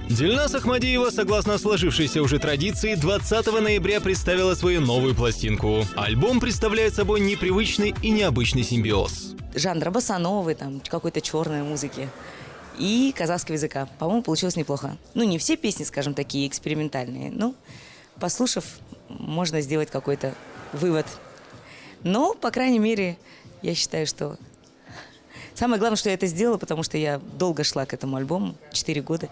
Дильназ Ахмадиева, согласно сложившейся уже традиции, 20 ноября представила свою новую пластинку. Альбом представляет собой непривычный и необычный симбиоз. Жанр босановый, там, какой-то черной музыки и казахского языка. По-моему, получилось неплохо. Ну, не все песни, скажем, такие экспериментальные, но, послушав, можно сделать какой-то вывод. Но, по крайней мере, я считаю, что самое главное, что я это сделала, потому что я долго шла к этому альбому, 4 года.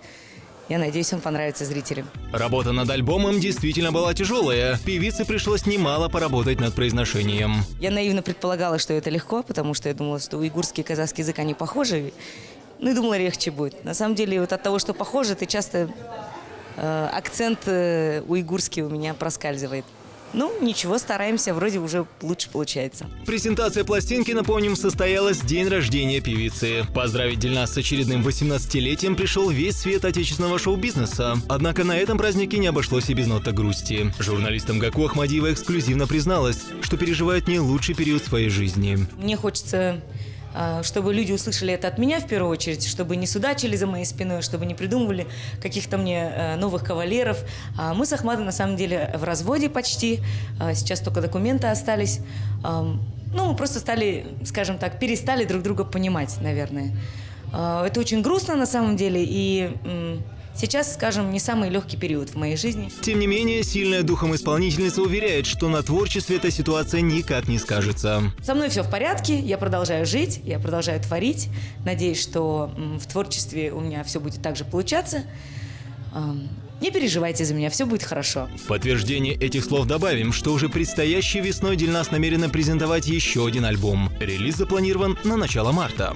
Я надеюсь, он понравится зрителям. Работа над альбомом действительно была тяжелая. Певице пришлось немало поработать над произношением. Я наивно предполагала, что это легко, потому что я думала, что уйгурский и казахский язык, они похожи. Ну и думала, легче будет. На самом деле, вот от того, что похоже, ты часто акцент уйгурский у меня проскальзывает. Ну, ничего, стараемся, вроде уже лучше получается. Презентация пластинки, напомним, состоялась в день рождения певицы. Поздравить Дильназ с очередным 18-летием пришел весь свет отечественного шоу-бизнеса. Однако на этом празднике не обошлось и без нота грусти. Журналистам ГАКУ Ахмадиева эксклюзивно призналась, что переживает не лучший период своей жизни. Мне хочется, чтобы люди услышали это от меня в первую очередь, чтобы не судачили за моей спиной, чтобы не придумывали каких-то мне новых кавалеров. Мы с Ахмадом на самом деле в разводе почти, сейчас только документы остались. Ну, мы просто стали, скажем так, перестали друг друга понимать, наверное. Это очень грустно на самом деле, и сейчас, скажем, не самый легкий период в моей жизни. Тем не менее, сильная духом исполнительница уверяет, что на творчестве эта ситуация никак не скажется. Со мной все в порядке, я продолжаю жить, я продолжаю творить. Надеюсь, что в творчестве у меня все будет так же получаться. Не переживайте за меня, все будет хорошо. В подтверждение этих слов добавим, что уже предстоящей весной Дильназ намерена презентовать еще один альбом. Релиз запланирован на начало марта.